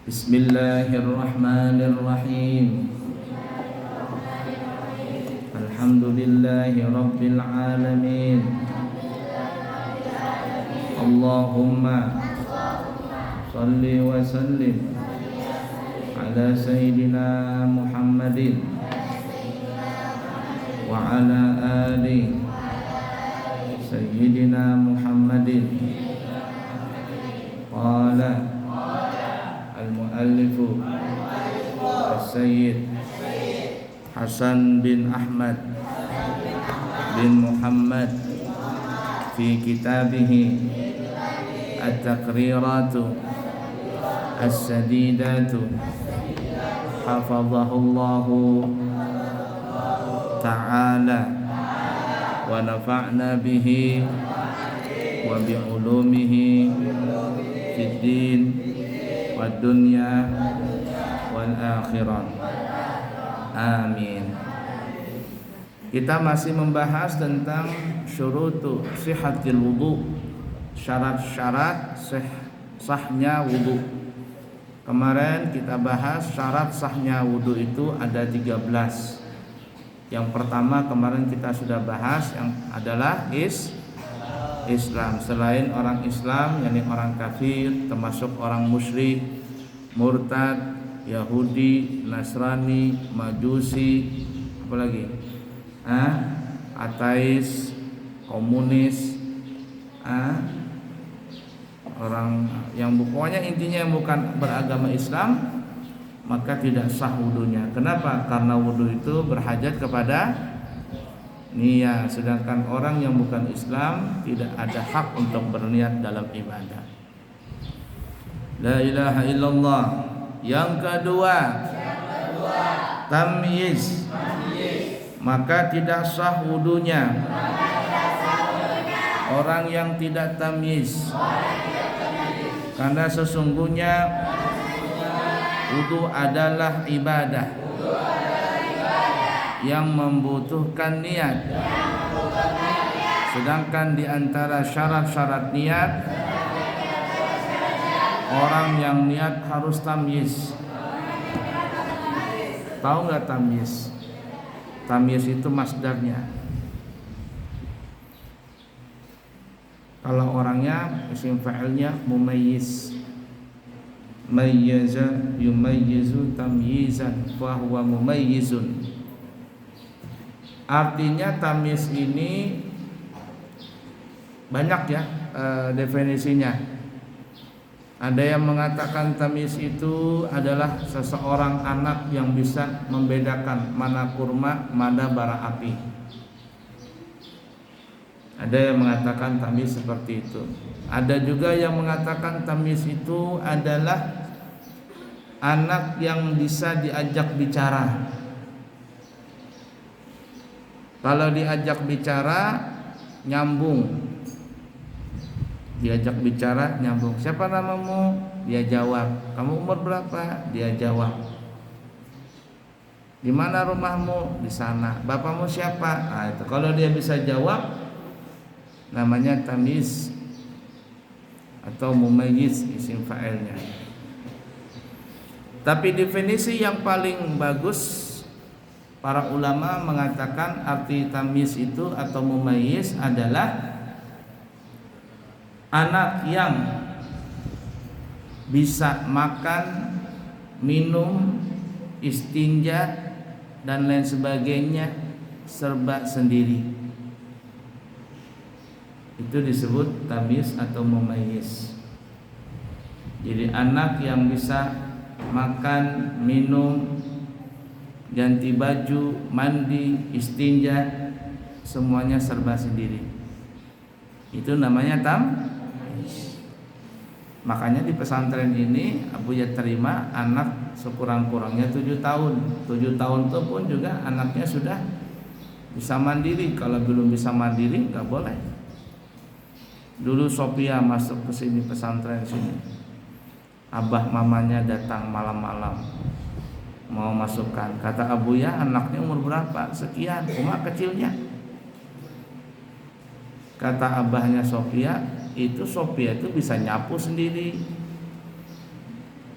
Bismillahirrahmanirrahim. Alhamdulillahi rabbil alamin. Allahumma salli wa sallim ala sayyidina Muhammadin wa ala ali sayyidina Muhammadin. Qala al-muallifu as-sayyid Hasan bin Ahmad bin Muhammad fi kitabihi at-taqriratu as-sadidatu hafazahullahu ta'ala wa nafa'na bihi wa bi'ulumihi fid din wad dunya wal akhirah. Amin. Kita masih membahas tentang syurutu sihhatil wudu, syarat-syarat sahnya wudu. Kemarin kita bahas syarat sahnya wudu itu ada 13. Yang pertama kemarin kita sudah bahas yang adalah Islam. Selain orang Islam, yakni orang kafir, termasuk orang musyrik, murtad, Yahudi, Nasrani, Majusi, apalagi ateis, komunis, orang yang pokoknya intinya yang bukan beragama Islam, maka tidak sah wudunya. Kenapa? Karena wudu itu berhajat kepada niat, sedangkan orang yang bukan Islam tidak ada hak untuk berniat dalam ibadah. La ilaha illallah. Yang kedua, tamyiz. Maka tidak sah wudunya orang yang tidak tamyiz, karena sesungguhnya wudu adalah ibadah yang membutuhkan niat. Sedangkan di antara syarat-syarat niat, orang yang niat harus tamyiz. Tahu nggak tamyiz? Tamyiz itu masdarnya. Kalau orangnya isim fa'ilnya mumayyiz. Mayyaza yumayyizu tamyizan fa huwa mumayyizun. Artinya tamyiz ini banyak ya definisinya. Ada yang mengatakan tamyiz itu adalah seseorang anak yang bisa membedakan mana kurma, mana bara api. Ada yang mengatakan tamyiz seperti itu. Ada juga yang mengatakan tamyiz itu adalah anak yang bisa diajak bicara. Kalau diajak bicara nyambung. Diajak bicara nyambung. Siapa namamu? Dia jawab. Kamu umur berapa? Dia jawab. Di mana rumahmu? Di sana. Bapakmu siapa? Nah, itu. Kalau dia bisa jawab, namanya tamyiz atau mumayyiz isim fa'ilnya. Tapi definisi yang paling bagus, para ulama mengatakan arti tamyiz itu atau mumayyiz adalah anak yang bisa makan, minum, istinja dan lain sebagainya serba sendiri. Itu disebut tamyiz atau mumayyiz. Jadi anak yang bisa makan, minum, ganti baju, mandi, istinja, semuanya serba sendiri. Itu namanya tamyiz. Makanya di pesantren ini Abuya terima anak sekurang-kurangnya 7 tahun. 7 tahun itu pun juga anaknya sudah bisa mandiri. Kalau belum bisa mandiri nggak boleh. Dulu Sophia masuk ke sini pesantren sini. Abah mamanya datang malam-malam mau masukkan. Kata Abuya, anaknya umur berapa? Sekian, cuma kecilnya. Kata abahnya Sophia, itu Sophia itu bisa nyapu sendiri,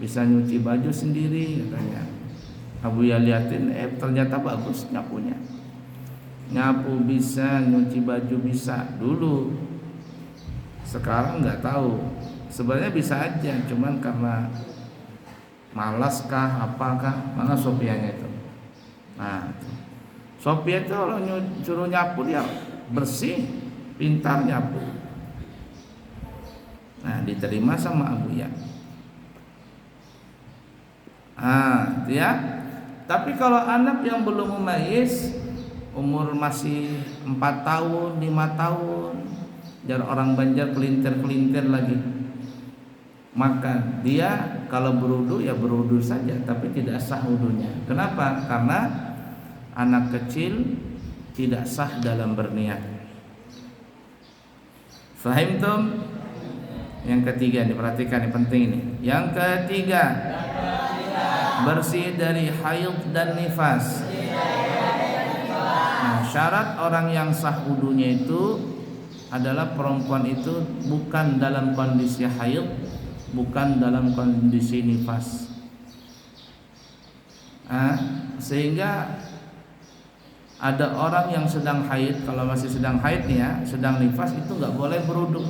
bisa nyuci baju sendiri katanya. Abuya liatin, ternyata bagus nyapunya. Nyapu bisa, nyuci baju bisa dulu. Sekarang nggak tahu. Sebenarnya bisa aja, cuman karena malas kah, apakah? Mana Sofianya itu? Nah, Sofia itu kalau suruh nyapu dia bersih, pintar nyapu. Nah, diterima sama Abuya. Ya. Tapi kalau anak yang belum mumayyiz, umur masih 4 tahun, 5 tahun, jar orang Banjar kelintir-kelintir lagi, maka dia kalau berwudu ya berwudu saja, tapi tidak sah wudunya. Kenapa? Karena anak kecil tidak sah dalam berniat. Fahimtum? Yang ketiga diperhatikan, yang penting ini. Yang ketiga, bersih dari haid dan nifas. Nah, syarat orang yang sah wudunya itu adalah perempuan itu bukan dalam kondisi haid, bukan dalam kondisi nifas. Sehingga ada orang yang sedang haid, kalau masih sedang haid nih ya, sedang nifas itu nggak boleh berwudu,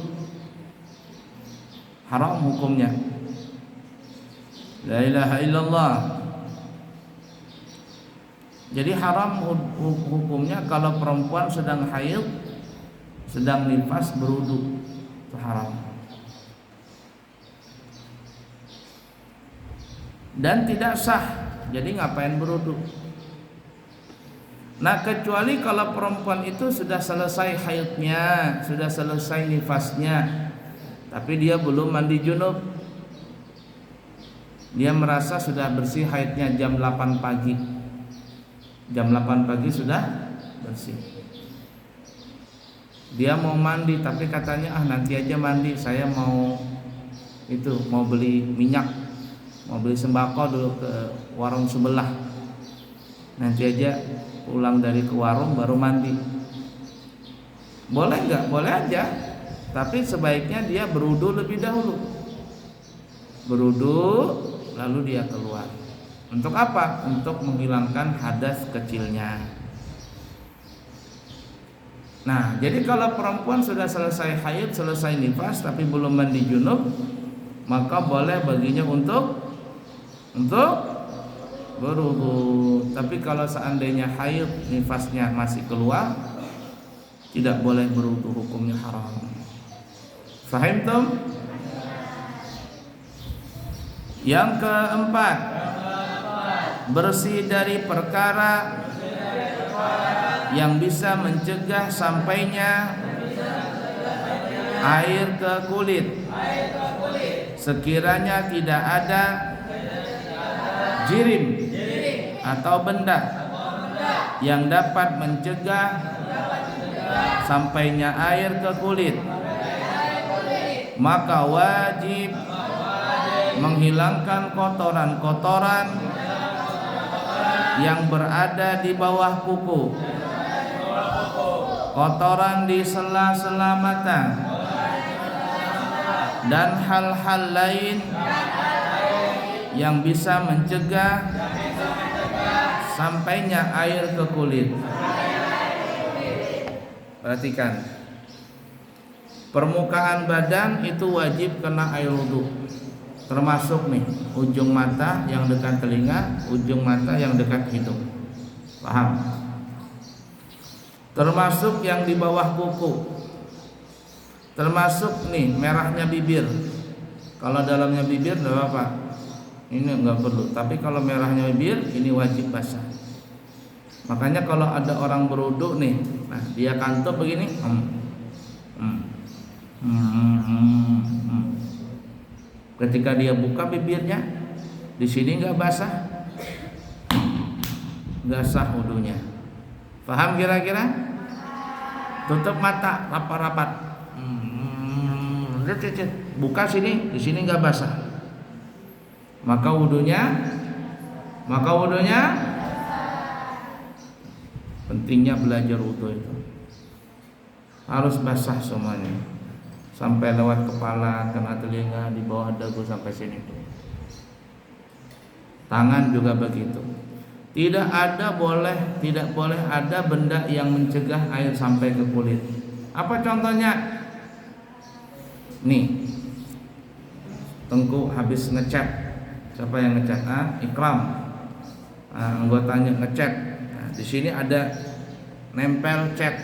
haram hukumnya. La ilaha illallah. Jadi haram hukumnya kalau perempuan sedang haid, sedang nifas berwudu, itu haram. Dan tidak sah. Jadi ngapain berwudu? Nah, kecuali kalau perempuan itu sudah selesai haidnya, sudah selesai nifasnya, tapi dia belum mandi junub. Dia merasa sudah bersih haidnya jam 8 pagi. Jam 8 pagi sudah bersih. Dia mau mandi tapi katanya nanti aja mandi, saya mau beli minyak, mau beli sembako dulu ke warung sebelah. Nanti aja pulang dari ke warung baru mandi. Boleh enggak? Boleh aja. Tapi sebaiknya dia berwudu lebih dahulu. Berwudu lalu dia keluar. Untuk apa? Untuk menghilangkan hadas kecilnya. Nah, jadi kalau perempuan sudah selesai haid, selesai nifas tapi belum mandi junub, maka boleh baginya untuk berwudu. Tapi kalau seandainya haid, nifasnya masih keluar, tidak boleh berwudu, hukumnya haram. Fahimtum? Yang keempat, bersih dari perkara yang bisa mencegah sampainya air ke kulit, sekiranya tidak ada jirim atau benda yang dapat mencegah sampainya air ke kulit, maka wajib menghilangkan kotoran-kotoran yang berada di bawah kuku, kotoran di sela-sela mata, dan hal-hal lain yang bisa mencegah sampainya air ke kulit. Perhatikan, permukaan badan itu wajib kena air wudu, termasuk nih ujung mata yang dekat telinga, ujung mata yang dekat hidung. Paham? Termasuk yang di bawah kuku, termasuk nih merahnya bibir. Kalau dalamnya bibir enggak apa-apa, ini enggak perlu. Tapi kalau merahnya bibir ini wajib basah. Makanya kalau ada orang berwudu nih, nah dia kantuk begini, ketika dia buka bibirnya, di sini enggak basah, enggak sah wudunya. Paham kira-kira? Tutup mata rapat-rapat, buka sini, di sini enggak basah, maka wudunya pentingnya belajar wudu itu harus basah semuanya, sampai lewat kepala, kena telinga, di bawah dagu sampai sini tuh. Tangan juga begitu. Tidak boleh ada benda yang mencegah air sampai ke kulit. Apa contohnya? Nih, Tengku habis ngecat. Siapa yang ngecat? Ikram. Anggotanya ngecat. Nah, di sini ada nempel cat.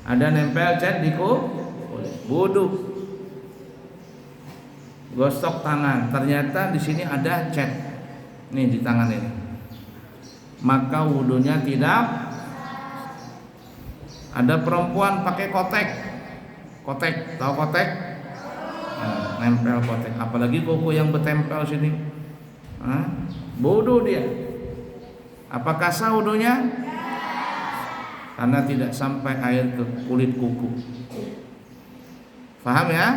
Ada nempel cat di kulit. Wudu. Gosok tangan. Ternyata di sini ada cat. Nih di tangan ini. Maka wudunya tidak. Ada perempuan pakai kotek. Kotek, tahu kotek? Nah, nempel kotek. Apalagi kuku yang bertempel sini. Wudu dia. Apakah sah wudunya? Karena tidak sampai air ke kulit kuku. Paham ya?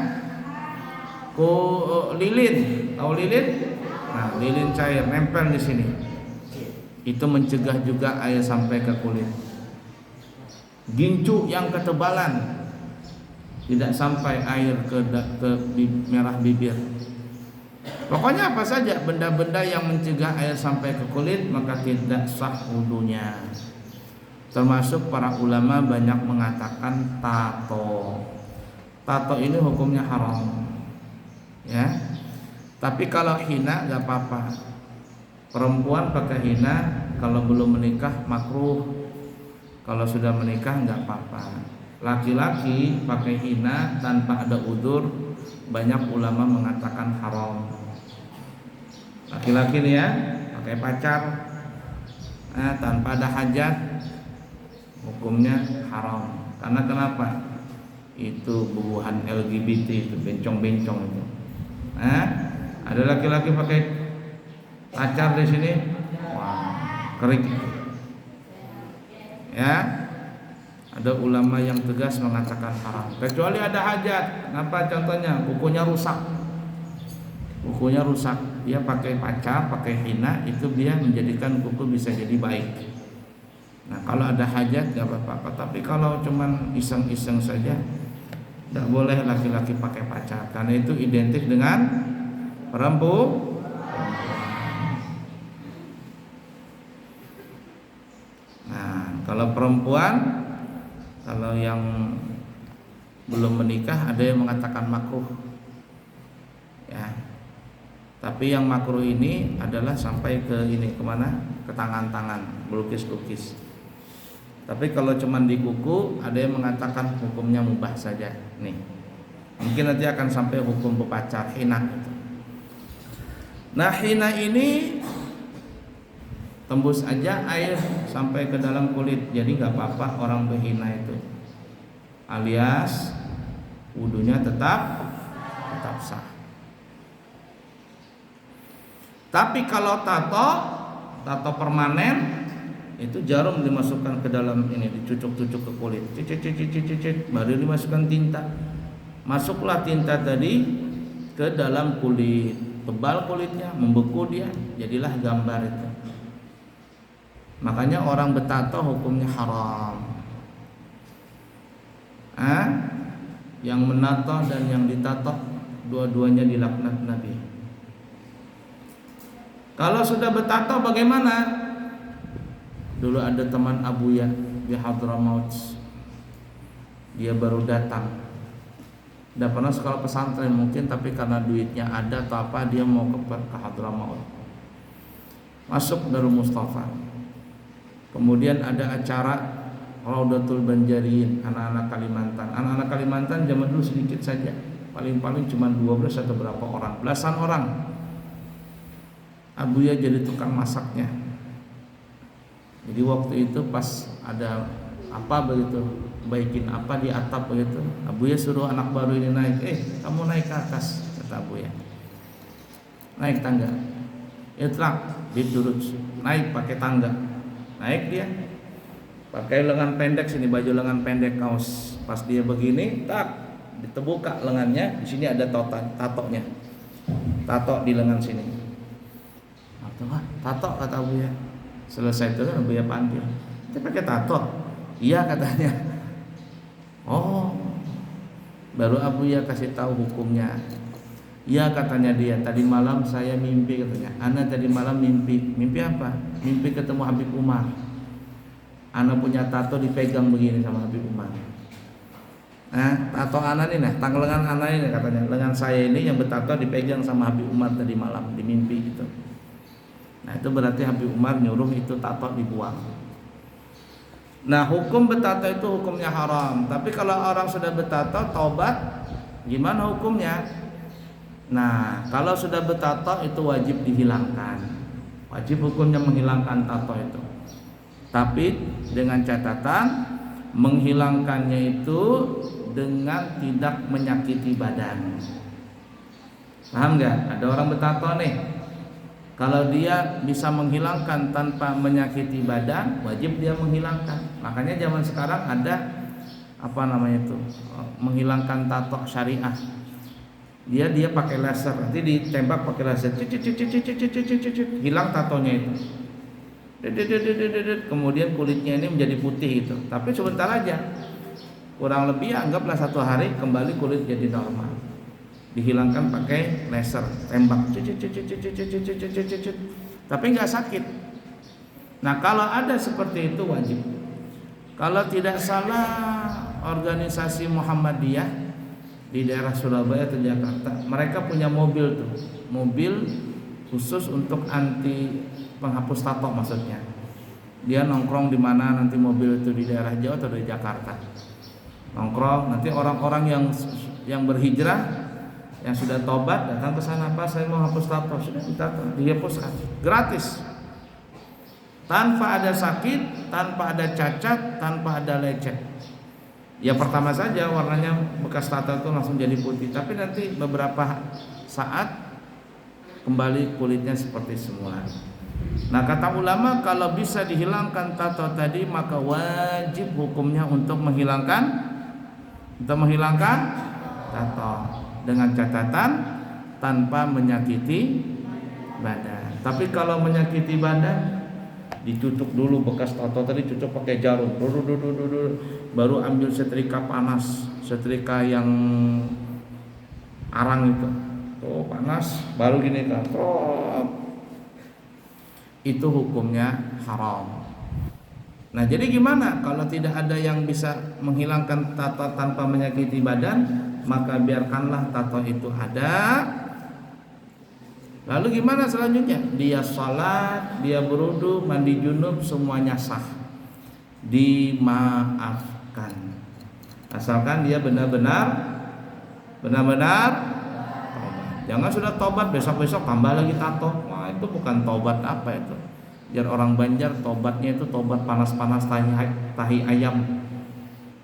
Lilin, tahu lilin? Nah, lilin cair nempel di sini. Itu mencegah juga air sampai ke kulit. Gincu yang ketebalan tidak sampai air ke merah bibir. Pokoknya apa saja benda-benda yang mencegah air sampai ke kulit maka tidak sah wudunya. Termasuk para ulama banyak mengatakan tato. Tato ini hukumnya haram. Ya. Tapi kalau hina enggak apa-apa. Perempuan pakai hina kalau belum menikah makruh. Kalau sudah menikah enggak apa-apa. Laki-laki pakai hina tanpa ada udzur banyak ulama mengatakan haram. Laki-laki nih ya pakai pacar tanpa ada hajat hukumnya haram. Karena kenapa? Itu bubuhan LGBT itu bencong-bencong itu. Ada laki-laki pakai pacar di sini, wah kerik. Ya. Ada ulama yang tegas mengatakan haram. Kecuali ada hajat. Kenapa? Contohnya kukunya rusak. Kukunya rusak. Dia pakai pacar, pakai hina, itu dia menjadikan kuku bisa jadi baik. Nah, kalau ada hajat enggak apa-apa. Tapi kalau cuman iseng-iseng saja, enggak boleh laki-laki pakai pacar. Karena itu identik dengan perempuan. Nah, kalau perempuan, kalau yang belum menikah ada yang mengatakan makruh. Ya. Tapi yang makruh ini adalah sampai ke ini kemana? Ke tangan-tangan, melukis-lukis. Tapi kalau cuman di kuku ada yang mengatakan hukumnya mubah saja. Nih. Mungkin nanti akan sampai hukum berpacar hina itu. Nah, hina ini tembus aja air sampai ke dalam kulit, jadi nggak apa-apa orang berhina itu, alias wudunya tetap sah. Tapi kalau tato permanen itu jarum dimasukkan ke dalam ini, dicucuk-cucuk ke kulit, cicit, baru dimasukkan tinta. Masuklah tinta tadi ke dalam kulit, tebal kulitnya, membeku dia, jadilah gambar itu. Makanya orang bertato hukumnya haram. Yang menato dan yang ditato dua-duanya dilaknat Nabi. Kalau sudah bertato bagaimana? Dulu ada teman Abuya di Hadramaut. Dia baru datang. Udah pernah sekolah pesantren mungkin, tapi karena duitnya ada atau apa dia mau ke Hadramaut. Masuk Darul Mustafa. Kemudian ada acara Raudatul Banjarin anak-anak Kalimantan. Anak-anak Kalimantan zaman dulu sedikit saja, paling-paling cuma 12 atau berapa orang, belasan orang. Abuya jadi tukang masaknya. Jadi waktu itu pas ada apa begitu, baikin apa di atap begitu, Abuya suruh anak baru ini naik. Kamu naik ke atas, kata Abuya. Naik tangga. Itlaq bidurut, naik pakai tangga. Naik dia pakai lengan pendek, sini baju lengan pendek kaos. Pas dia begini, tak ditebuka lengannya, di sini ada tatonya. Tato di lengan sini. Tato kata Abuya. Selesai itu kan Abuya panggil. Dia pakai tato. Iya katanya. Oh. Baru Abuya kasih tahu hukumnya. Ya katanya dia, tadi malam saya mimpi katanya. Ana tadi malam mimpi. Mimpi apa? Mimpi ketemu Habib Umar. Ana punya tato dipegang begini sama Habib Umar. Nah, tato ana nih, nah, lengan ana ini katanya. Lengan saya ini yang bertato dipegang sama Habib Umar tadi malam di mimpi itu. Nah, itu berarti Habib Umar nyuruh itu tato dibuang. Nah, hukum bertato itu hukumnya haram. Tapi kalau orang sudah bertato taubat, gimana hukumnya? Nah, kalau sudah bertato itu wajib dihilangkan. Wajib hukumnya menghilangkan tato itu. Tapi dengan catatan menghilangkannya itu dengan tidak menyakiti badan. Paham nggak? Ada orang bertato nih. Kalau dia bisa menghilangkan tanpa menyakiti badan, wajib dia menghilangkan. Makanya zaman sekarang ada apa namanya itu? Menghilangkan tato syariah. Dia pakai laser, nanti ditembak pakai laser, hilang tatonya itu. Kemudian kulitnya ini menjadi putih itu. Tapi sebentar aja, kurang lebih anggaplah 1 hari kembali kulit jadi normal. Dihilangkan pakai laser, tembak, tapi nggak sakit. Nah kalau ada seperti itu wajib. Kalau tidak salah organisasi Muhammadiyah di daerah Surabaya atau Jakarta, mereka punya mobil tuh, mobil khusus untuk anti penghapus tato maksudnya. Dia nongkrong di mana nanti mobil itu di daerah Jawa atau di Jakarta. Nongkrong, nanti orang-orang yang berhijrah, yang sudah tobat datang ke sana, Pak saya mau hapus tato, sudah ditato, dihapuskan, gratis. Tanpa ada sakit, tanpa ada cacat, tanpa ada lecet. Ya pertama saja warnanya bekas tato itu langsung jadi putih, tapi nanti beberapa saat kembali kulitnya seperti semula. Nah kata ulama kalau bisa dihilangkan tato tadi maka wajib hukumnya untuk menghilangkan tato dengan catatan tanpa menyakiti badan. Tapi kalau menyakiti badan ditutup dulu bekas tato tadi, tutup pakai jarum, baru ambil setrika panas, setrika yang arang itu, tuh panas, baru gini kan, itu hukumnya haram. Nah jadi gimana kalau tidak ada yang bisa menghilangkan tato tanpa menyakiti badan, maka biarkanlah tato itu ada. Lalu gimana selanjutnya? Dia sholat, dia berwudu, mandi junub, semuanya sah, dimaafkan. Asalkan dia benar-benar tobat. Jangan sudah tobat besok-besok tambah lagi tato. Wah itu bukan tobat apa itu? Biar orang Banjar tobatnya itu tobat panas-panas tahi ayam.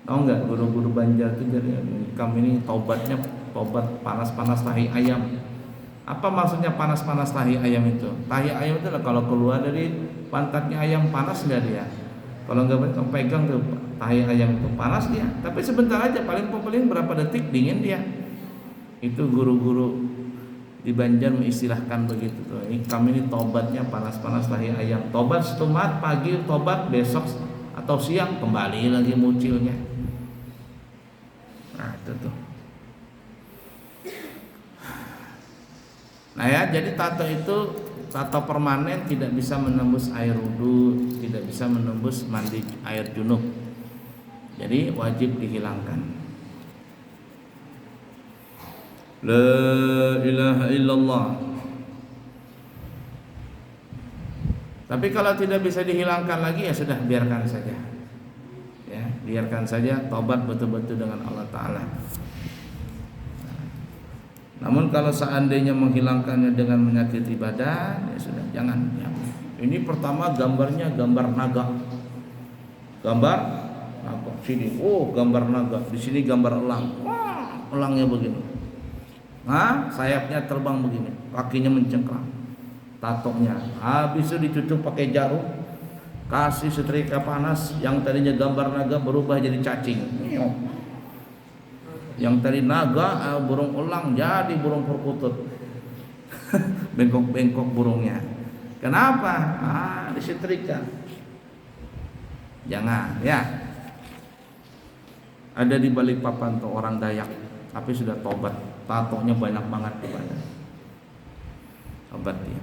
Tahu nggak guru-guru Banjar itu jadi kami ini tobatnya tobat panas-panas tahi ayam. Apa maksudnya panas-panas tahi ayam itu? Tahi ayam itu kalau keluar dari pantatnya ayam panas nggak dia? Kalau nggak pegang tuh tahi ayam itu panas dia. Tapi sebentar aja, paling berapa detik dingin dia. Itu guru-guru di Banjar mengistilahkan begitu tuh. Kami ini tobatnya panas-panas tahi ayam. Tobat setumat pagi, tobat besok atau siang kembali lagi muncilnya. Nah itu tuh. Nah ya, jadi tato itu tato permanen tidak bisa menembus air wudu, tidak bisa menembus mandi air junub. Jadi wajib dihilangkan. La ilaha illallah. Tapi kalau tidak bisa dihilangkan lagi ya sudah biarkan saja. Ya, biarkan saja, tobat betul-betul dengan Allah Ta'ala. Namun kalau seandainya menghilangkannya dengan menyakiti badan, ya sudah jangan. Ya. Ini pertama gambarnya gambar naga. Gambar naga sini. Oh, gambar naga. Di sini gambar elang. Wah, elangnya begini. Nah, sayapnya terbang begini, kakinya mencengkram. Tatonya. Habis itu ditutup pakai jarum. Kasih setrika panas, yang tadinya gambar naga berubah jadi cacing. Yang tadi naga burung elang jadi burung perkutut. Bengkok-bengkok burungnya. Kenapa? Disetrika. Jangan ya. Ada di Balikpapan tuh orang Dayak, tapi sudah tobat tatonya banyak banget di badan. Tobat dia.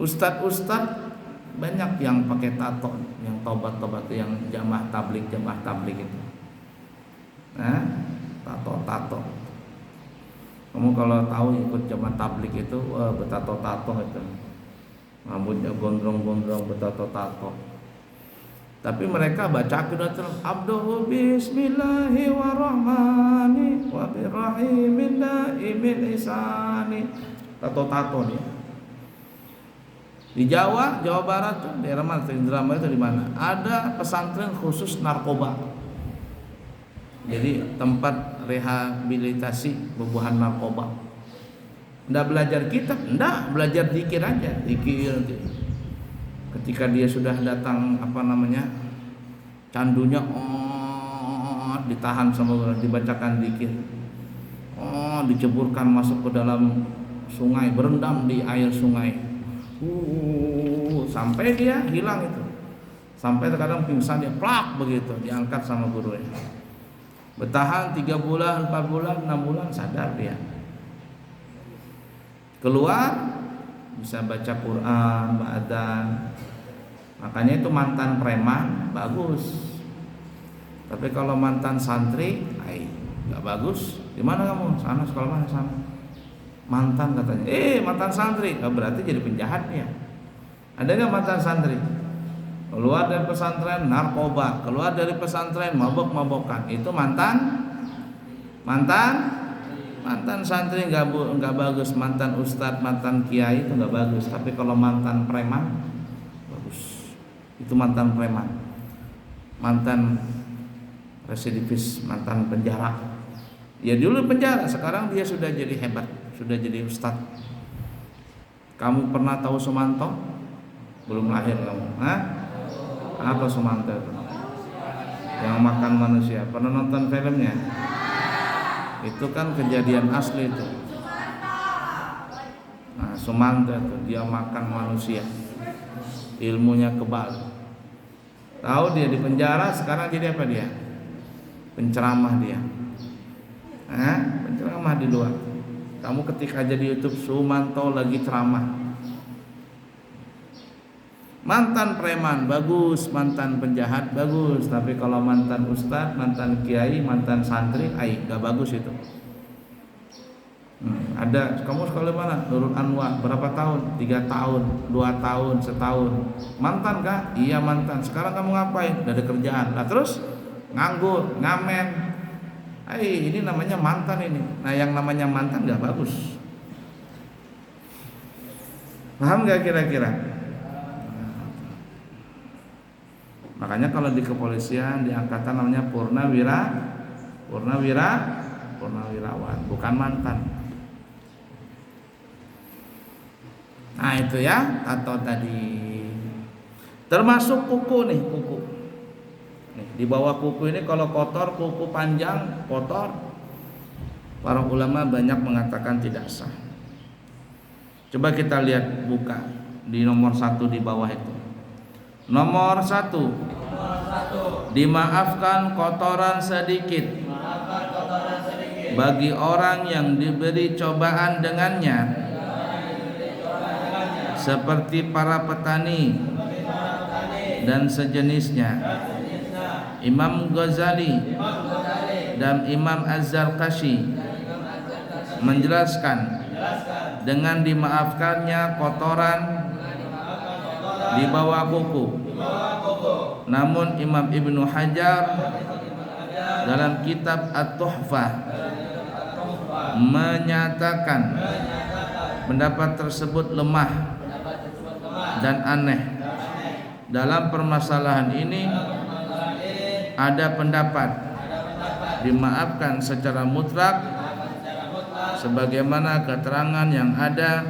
Ustadz banyak yang pakai tato, yang tobat yang jamaah tablik itu. Nah, tato. Kamu kalau tahu ikut jamaah tablik itu, wah betato-tato itu. Rambutnya gondrong-gondrong betato-tato. Tapi mereka baca akhidatul abduhu bismillahirrahmanirrahim wa birrahim daimil ihsani. Tato-tato dia. Di Jawa Barat tuh daerah mana? Indramayu itu di mana? Ada pesantren khusus narkoba. Jadi tempat rehabilitasi bebuhan narkoba. Nggak belajar kitab, nggak belajar zikir aja, zikir. Ketika dia sudah datang candunya, ditahan sama dibacakan zikir, diceburkan masuk ke dalam sungai, berendam di air sungai. Sampai dia hilang itu. Sampai terkadang pingsan dia plak begitu, diangkat sama gurunya. Bertahan 3 bulan, 4 bulan, 6 bulan sadar dia. Keluar bisa baca Quran, ba'adzan. Makanya itu mantan preman bagus. Tapi kalau mantan santri, enggak bagus. Di mana kamu? Sana sekolah mana sana? Mantan katanya. Mantan santri. Berarti jadi penjahat dia. Ada nggak mantan santri? Keluar dari pesantren narkoba, keluar dari pesantren mabok-mabokan. Itu mantan santri nggak bagus. Mantan ustadz, mantan kiai itu nggak bagus. Tapi kalau mantan preman bagus. Itu mantan preman, mantan residivis, mantan penjara. Ya dulu penjara, sekarang dia sudah jadi hebat, sudah jadi ustadz. Kamu pernah tahu Sumanto? Belum lahir kamu. Apa Sumanto itu? Yang makan manusia. Pernah nonton filmnya? Itu kan kejadian asli itu. Nah, Sumanto itu dia makan manusia. Ilmunya kebal. Tahu dia di penjara, sekarang jadi apa dia? Penceramah dia. Penceramah di luar. Kamu ketika jadi YouTube Sumanto lagi ceramah. Mantan preman bagus, mantan penjahat bagus, tapi kalau mantan ustadz, mantan kiai, mantan santri, gak bagus itu. Ada, kamu sekolah mana? Nurul Anwar, berapa tahun? 3 tahun, 2 tahun, setahun. Mantan kah? Iya mantan. Sekarang kamu ngapain? Gak ada kerjaan. Nah terus nganggur, ngamen. Ini namanya mantan ini. Nah yang namanya mantan gak bagus. Paham gak kira-kira? Makanya kalau di kepolisian, di angkatan namanya purnawirawan, bukan mantan. Nah itu ya, tato tadi. Termasuk kuku nih, kuku. Nih, di bawah kuku ini kalau kotor, kuku panjang kotor, para ulama banyak mengatakan tidak sah. Coba kita lihat, buka di nomor 1 di bawah itu. Nomor 1, dimaafkan kotoran sedikit bagi orang yang diberi cobaan dengannya, seperti para petani dan sejenisnya. Imam Ghazali dan Imam Az-Zarkashi menjelaskan dengan dimaafkannya kotoran di bawah kuku. Namun Imam Ibnu Hajar dalam kitab At-Tuhfah menyatakan pendapat tersebut lemah dan aneh. Dalam permasalahan ini ada pendapat dimaafkan secara mutlak sebagaimana keterangan yang ada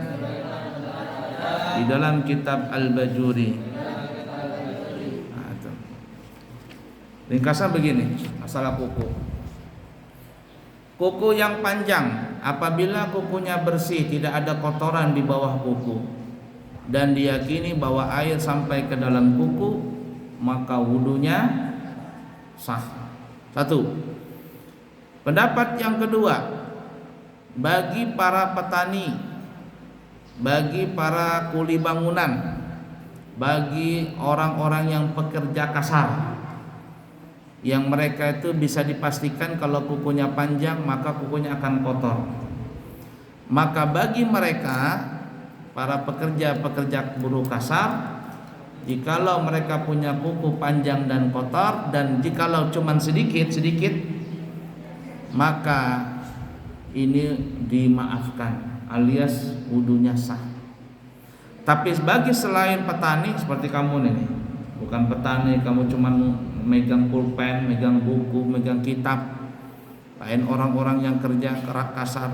di dalam kitab Al-Bajuri. Ringkasan begini, masalah kuku. Kuku yang panjang, apabila kukunya bersih, tidak ada kotoran di bawah kuku, dan diyakini bahwa air sampai ke dalam kuku, maka wudunya sah. 1. Pendapat yang kedua, bagi para petani, bagi para kuli bangunan, bagi orang-orang yang pekerja kasar, yang mereka itu bisa dipastikan kalau kukunya panjang maka kukunya akan kotor. Maka bagi mereka, para pekerja-pekerja buruh kasar, jikalau mereka punya kuku panjang dan kotor, dan jikalau cuman sedikit, maka ini dimaafkan alias wudunya sah. Tapi bagi selain petani seperti kamu nih, bukan petani, kamu cuman megang pulpen, megang buku, megang kitab, lain orang-orang yang kerja kerak kasar,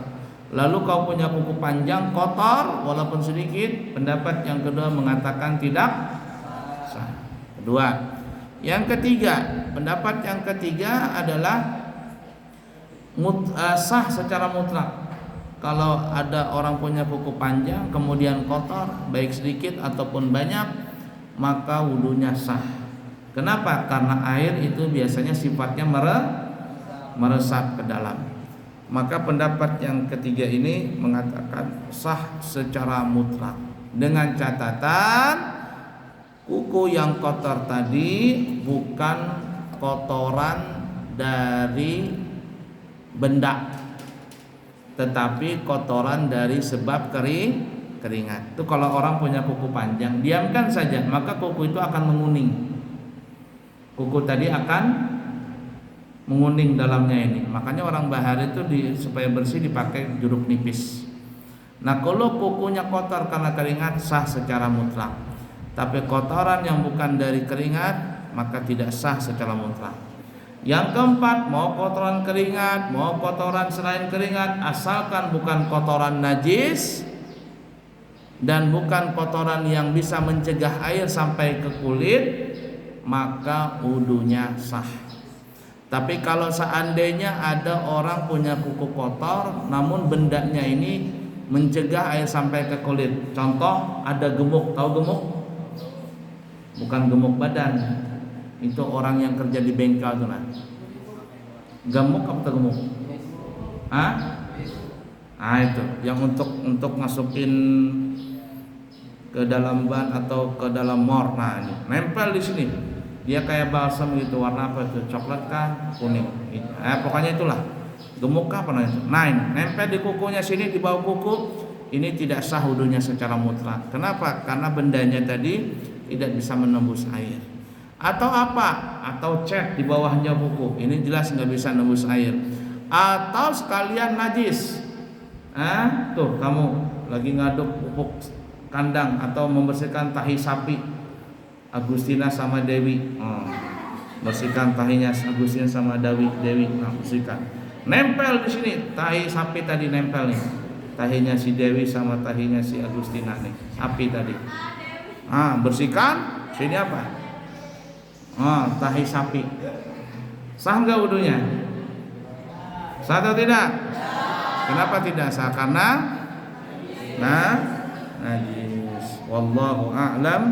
lalu kau punya kuku panjang kotor walaupun sedikit, pendapat yang kedua mengatakan tidak sah. Kedua. Yang ketiga, pendapat yang ketiga adalah sah secara mutlak. Kalau ada orang punya kuku panjang kemudian kotor, baik sedikit ataupun banyak, maka wudunya sah. Kenapa? Karena air itu biasanya sifatnya meresap ke dalam. Maka pendapat yang ketiga ini mengatakan sah secara mutlak, dengan catatan kuku yang kotor tadi bukan kotoran dari benda, tetapi kotoran dari sebab keringat. Itu kalau orang punya kuku panjang, diamkan saja, maka kuku itu akan menguning. Kuku tadi akan menguning dalamnya ini. Makanya orang bahar itu supaya bersih dipakai jeruk nipis. Nah, kalau kukunya kotor karena keringat sah secara mutlak. Tapi kotoran yang bukan dari keringat maka tidak sah secara mutlak. Yang keempat, mau kotoran keringat, mau kotoran selain keringat, asalkan bukan kotoran najis dan bukan kotoran yang bisa mencegah air sampai ke kulit, maka wudunya sah. Tapi kalau seandainya ada orang punya kuku kotor namun bendanya ini mencegah air sampai ke kulit, contoh ada gemuk, tahu gemuk? Bukan gemuk badan, itu orang yang kerja di bengkel tuh, nah. Gemuk apa gemuk? Hah? Ah, itu yang untuk masukin ke dalam ban atau ke dalam mor. Nah, ini nempel di sini. Dia kayak balsam gitu, warna apa itu? Coklat kah? Kuning. Pokoknya itulah. Gemuk kah apa namanya? Nah, ini nempel di kukunya sini, di bawah kuku. Ini tidak sah wudunya secara mutlak. Kenapa? Karena bendanya tadi tidak bisa menembus air. Atau apa? Atau cat di bawahnya kuku, ini jelas nggak bisa nembus air. Atau sekalian najis. Tuh kamu lagi ngaduk pupuk kandang atau membersihkan tahi sapi Agustina sama Dewi. Bersihkan tahinya Agustina sama Dewi. Nah, bersihkan. Nempel di sini tahi sapi tadi, nempel nih. Tahinya si Dewi sama tahinya si Agustina nih, sapi tadi. Bersihkan. Sini apa? Tahi sapi. Sah nggak wudunya? Sah atau tidak? Kenapa tidak sah? Karena najis. Wallahu a'lam.